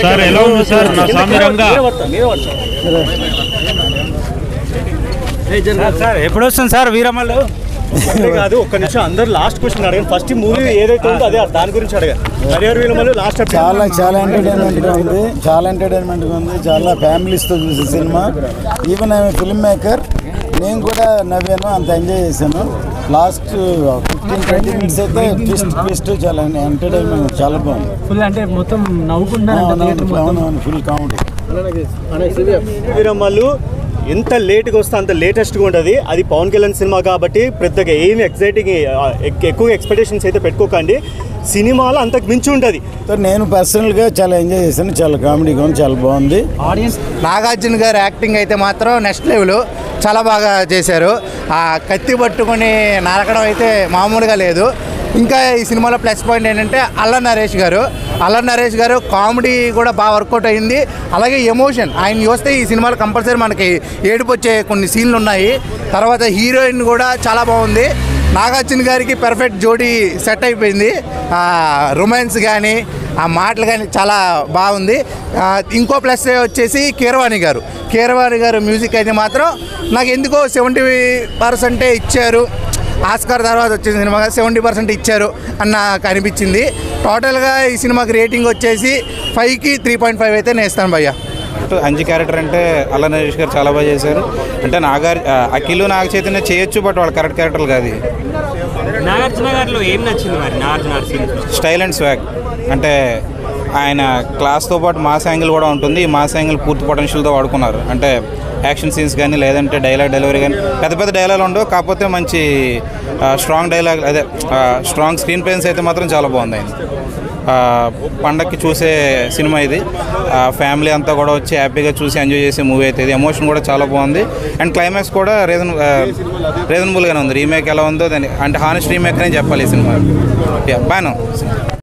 sir ఎలా ఉంది sir నా సామిరంగా సార్ ఎప్పుడు వస్తుంది సార్ వీరమల్లు కాదు ఒక్క నిమిషం అందరు లాస్ట్ క్వశ్చన్ అడగండి ఫస్ట్ మూవీ ఏదైతే ఉందో అదే దాని గురించి అడగారు హరిహర వీరమల్లు లాస్ట్ చాలా ఎంటర్టైన్మెంట్గా ఉంది చాలా ఫ్యామిలీస్తో చూసే cinema even I'm film maker నేను కూడా నవ్వాను అంత ఎంజాయ్ చేశాను లాస్ట్ 15-20 minutes అయితే ట్విస్ట్ చాలా ఎంటర్టైన్మెంట్ చాలా బాగుంది ఫుల్ అంటే మొత్తం నవ్వుకుంటున్నాను ఫుల్ కామెడీ వీరమల్లు ఎంత లేట్గా వస్తే అంత లేటెస్ట్గా ఉంటుంది అది పవన్ కళ్యాణ్ సినిమా కాబట్టి పెద్దగా ఏమి ఎక్సైటింగ్ ఎక్కువ ఎక్స్పెక్టేషన్స్ అయితే పెట్టుకోకండి సినిమాలో అంతకు మించి ఉంటుంది నేను పర్సనల్గా చాలా ఎంజాయ్ చేశాను చాలా కామెడీగా ఉంది చాలా బాగుంది ఆడియన్స్ నాగార్జున గారి యాక్టింగ్ అయితే మాత్రం నెక్స్ట్ లెవెల్ చాలా బాగా చేశారు ఆ కత్తి పట్టుకొని నరకడం అయితే మామూలుగా లేదు ఇంకా ఈ సినిమాలో ప్లస్ పాయింట్ ఏంటంటే అల్లరి నరేష్ గారు కామెడీ కూడా బాగా వర్కౌట్ అయింది అలాగే ఎమోషన్ ఆయన చూస్తే ఈ సినిమాలో కంపల్సరీ మనకి ఏడుపు వచ్చే కొన్ని సీన్లు ఉన్నాయి తర్వాత హీరోయిన్ కూడా చాలా బాగుంది నాగార్జున గారికి పర్ఫెక్ట్ జోడీ సెట్ అయిపోయింది రొమాన్స్ కానీ ఆ మాటలు కానీ చాలా బాగుంది ఇంకో ప్లస్ వచ్చేసి కీరవాణి గారు మ్యూజిక్ అయితే మాత్రం నాకు ఎందుకో 70% ఇచ్చారు ఆస్కార్ తర్వాత వచ్చిన సినిమా 70% ఇచ్చారు అన్న అనిపించింది టోటల్గా ఈ సినిమాకి రేటింగ్ వచ్చేసి 5కి 3.5 అయితే నేను ఇస్తాను భయ్య అంజి క్యారెక్టర్ అంటే అల్లరి నరేష్ గారు చాలా బాగా చేశారు అంటే అఖిల్ నాగ చైతన్య చేయొచ్చు బట్ వాళ్ళ కరెక్ట్ క్యారెక్టర్ కాదు నాగార్జున గారిలో ఏం నచ్చింది మరి నాగార్జున స్టైల్ అండ్ స్వాగ్ అంటే ఆయన క్లాస్తో పాటు మాస్ యాంగిల్ కూడా ఉంటుంది ఈ మాస్ యాంగిల్ పూర్తి పొటెన్షియల్తో వాడుకున్నారు అంటే యాక్షన్ సీన్స్ కానీ లేదంటే డైలాగ్ డెలివరీ కానీ పెద్ద డైలాగ్ ఉండవు కాకపోతే మంచి strong dialogue strong screen presence అయితే మాత్రం చాలా బాగుంది ఆయన పండక్కి చూసే సినిమా ఇది ఫ్యామిలీ అంతా కూడా వచ్చి హ్యాపీగా చూసి ఎంజాయ్ చేసే మూవీ అయితే ఇది ఎమోషన్ కూడా చాలా బాగుంది అండ్ క్లైమాక్స్ కూడా రీజనబుల్గానే ఉంది రీమేక్ ఎలా ఉందో దాన్ని అంటే హానెస్ట్ రీమేక్ అని చెప్పాలి ఈ సినిమా బాగానే